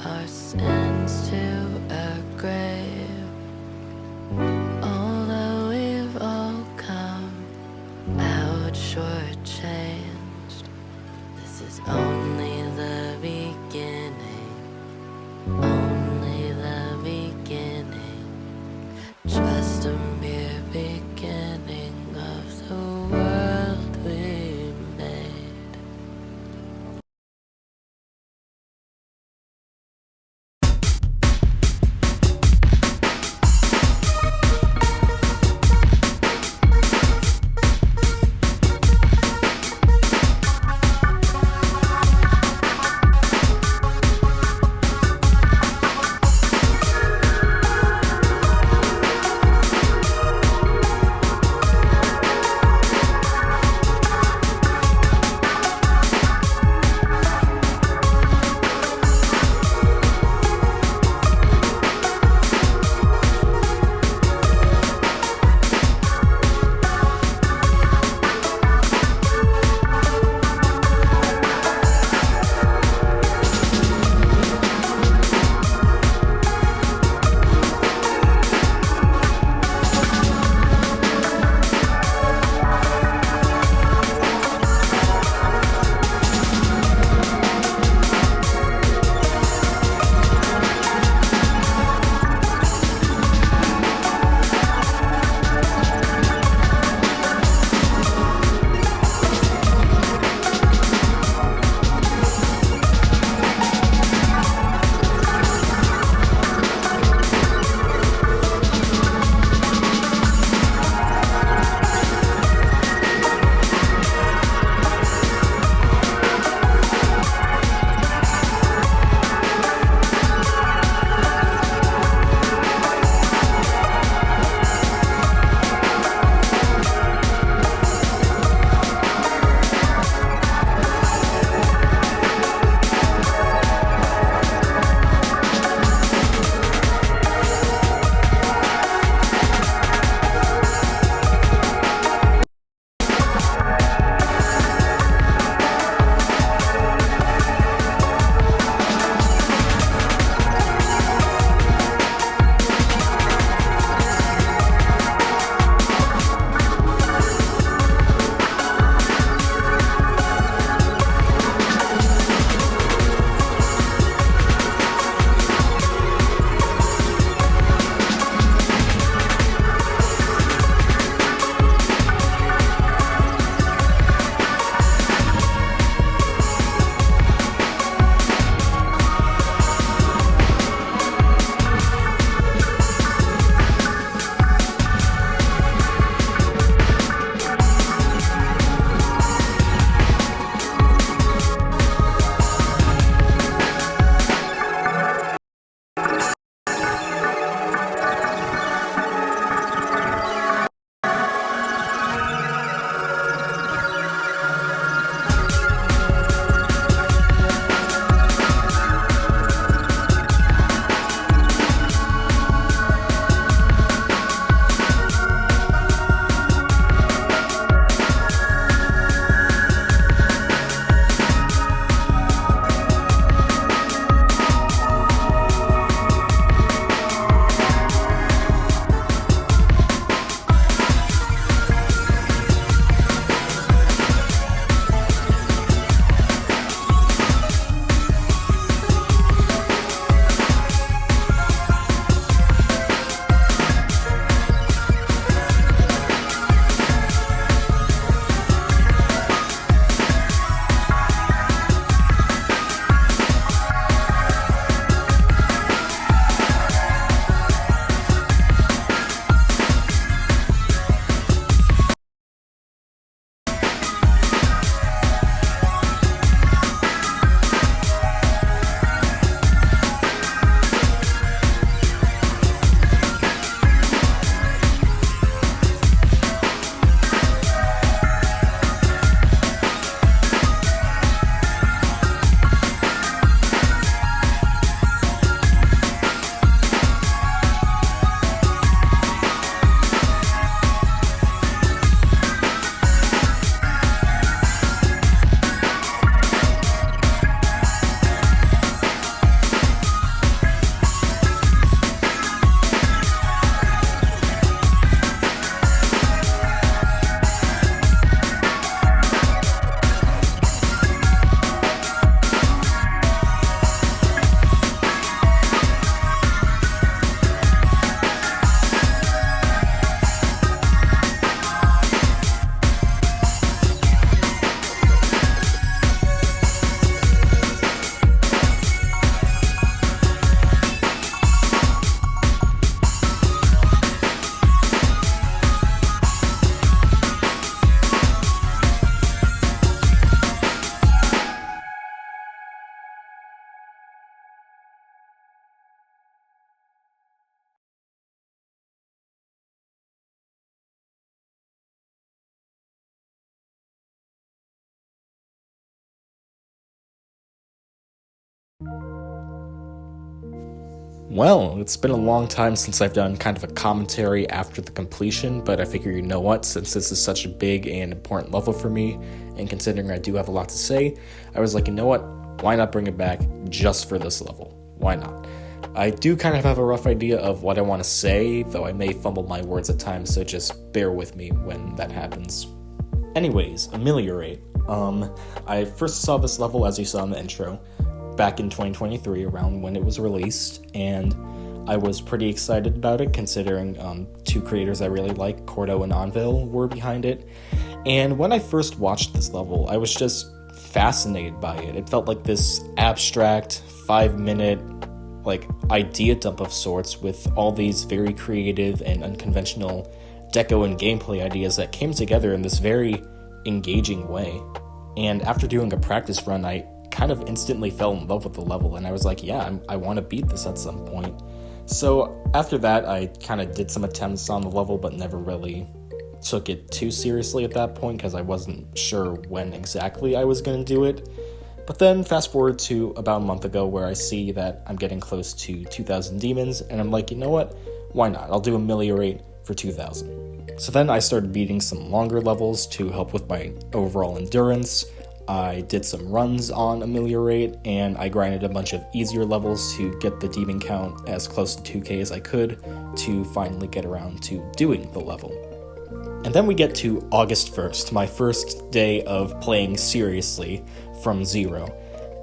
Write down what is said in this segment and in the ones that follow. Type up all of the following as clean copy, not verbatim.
our sins to a grave. Although we've all come out shortchanged, this is only the beginning, only the beginning, just a mere beginning of the world we made. Well, it's been a long time since I've done kind of a commentary after the completion, but I figure, you know what, since this is such a big and important level for me, and considering I do have a lot to say, I was like, you know what, why not bring it back just for this level? Why not? I do kind of have a rough idea of what I want to say, though I may fumble my words at times, so just bear with me when that happens. Anyways, Ameliorate. I first saw this level, as you saw in the intro, back in 2023, around when it was released, and I was pretty excited about it, considering two creators I really like, Cordeaux and Onvil, were behind it. And when I first watched this level, I was just fascinated by it. It felt like this abstract, 5-minute, idea dump of sorts, with all these very creative and unconventional deco and gameplay ideas that came together in this very engaging way. And after doing a practice run, I kind of instantly fell in love with the level, and I was like, yeah, I want to beat this at some point. So after that, I kind of did some attempts on the level, but never really took it too seriously at that point, because I wasn't sure when exactly I was going to do it. But then fast forward to about a month ago, where I see that I'm getting close to 2,000 demons, and I'm like, you know what, why not? I'll do Ameliorate for 2,000. So then I started beating some longer levels to help with my overall endurance. I did some runs on Ameliorate, and I grinded a bunch of easier levels to get the demon count as close to 2k as I could to finally get around to doing the level. And then we get to August 1st, my first day of playing seriously from zero.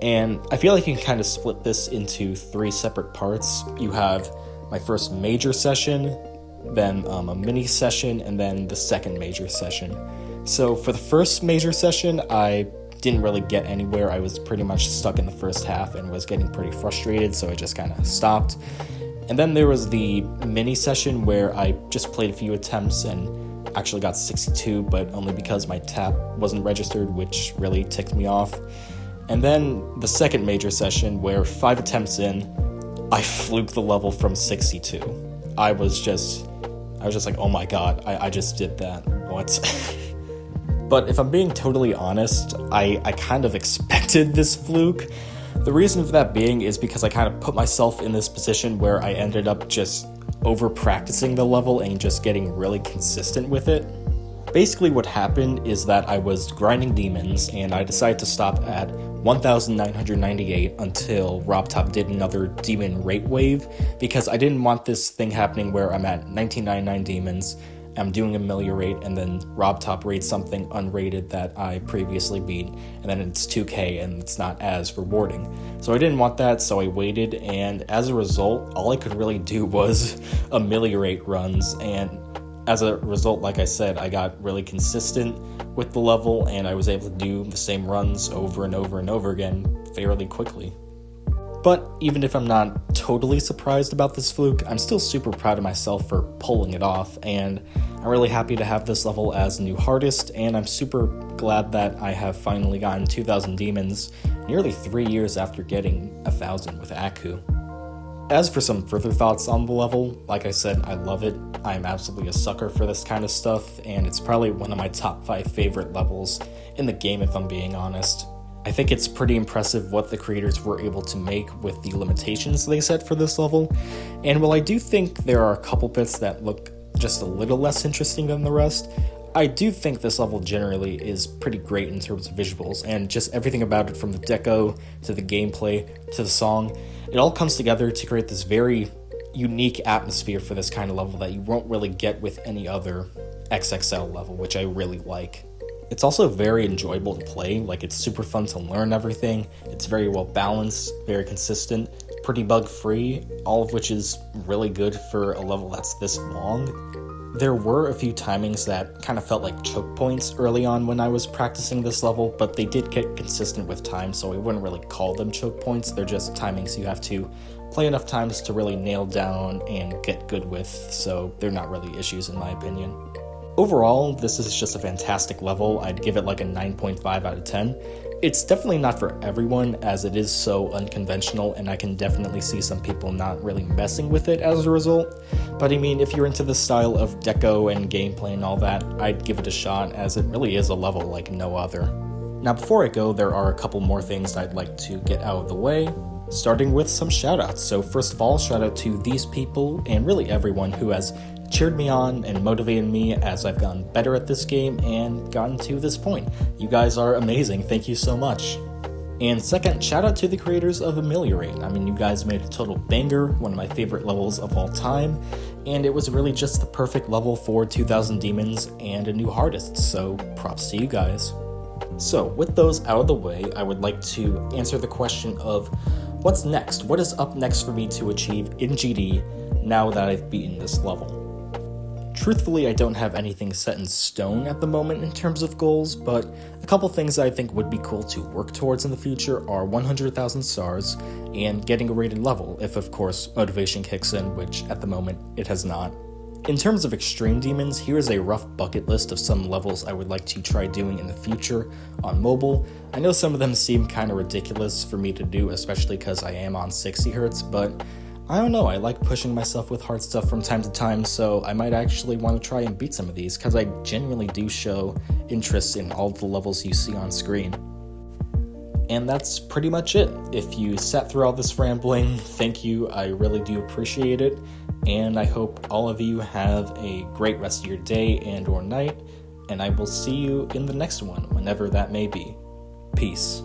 And I feel like you can kind of split this into 3 separate parts. You have my first major session, then a mini session, and then the second major session. So for the first major session, I didn't really get anywhere. I was pretty much stuck in the first half and was getting pretty frustrated, so I just kind of stopped. And then there was the mini session where I just played a few attempts and actually got 62, but only because my tap wasn't registered, which really ticked me off. And then the second major session, where 5 attempts in, I fluked the level from 62. I was just like, oh my god, I just did that. What? But if I'm being totally honest, I kind of expected this fluke. The reason for that being is because I kind of put myself in this position where I ended up just over-practicing the level and just getting really consistent with it. Basically what happened is that I was grinding demons, and I decided to stop at 1,998 until RobTop did another demon rate wave, because I didn't want this thing happening where I'm at 1999 demons, I'm doing Ameliorate, and then RobTop rates something unrated that I previously beat, and then it's 2k and it's not as rewarding. So I didn't want that, so I waited, and as a result, all I could really do was Ameliorate runs, and as a result, like I said, I got really consistent with the level, and I was able to do the same runs over and over and over again fairly quickly. But even if I'm not totally surprised about this fluke, I'm still super proud of myself for pulling it off, and I'm really happy to have this level as new hardest, and I'm super glad that I have finally gotten 2,000 demons nearly 3 years after getting 1,000 with Aku. As for some further thoughts on the level, like I said, I love it. I'm absolutely a sucker for this kind of stuff, and it's probably one of my top 5 favorite levels in the game, if I'm being honest. I think it's pretty impressive what the creators were able to make with the limitations they set for this level, and while I do think there are a couple bits that look just a little less interesting than the rest, I do think this level generally is pretty great in terms of visuals, and just everything about it, from the deco to the gameplay to the song, it all comes together to create this very unique atmosphere for this kind of level that you won't really get with any other XXL level, which I really like. It's also very enjoyable to play, it's super fun to learn everything, it's very well balanced, very consistent, pretty bug-free, all of which is really good for a level that's this long. There were a few timings that kind of felt like choke points early on when I was practicing this level, but they did get consistent with time, so I wouldn't really call them choke points, they're just timings you have to play enough times to really nail down and get good with, so they're not really issues in my opinion. Overall, this is just a fantastic level. I'd give it a 9.5 out of 10. It's definitely not for everyone, as it is so unconventional, and I can definitely see some people not really messing with it as a result. But I mean, if you're into the style of deco and gameplay and all that, I'd give it a shot, as it really is a level like no other. Now before I go, there are a couple more things I'd like to get out of the way. Starting with some shoutouts. So first of all, shout out to these people and really everyone who has cheered me on and motivated me as I've gotten better at this game and gotten to this point. You guys are amazing. Thank you so much. And second, shout out to the creators of Ameliorate. I mean, you guys made a total banger, one of my favorite levels of all time, and it was really just the perfect level for 2000 demons and a new hardest, so props to you guys. So, with those out of the way, I would like to answer the question of what's next? What is up next for me to achieve in GD now that I've beaten this level? Truthfully, I don't have anything set in stone at the moment in terms of goals, but a couple things I think would be cool to work towards in the future are 100,000 stars and getting a rated level, if of course motivation kicks in, which at the moment it has not. In terms of extreme demons, here's a rough bucket list of some levels I would like to try doing in the future on mobile. I know some of them seem kind of ridiculous for me to do, especially because I am on 60Hz, but I don't know, I like pushing myself with hard stuff from time to time, so I might actually want to try and beat some of these, because I genuinely do show interest in all the levels you see on screen. And that's pretty much it. If you sat through all this rambling, thank you, I really do appreciate it, and I hope all of you have a great rest of your day and or night, and I will see you in the next one, whenever that may be. Peace.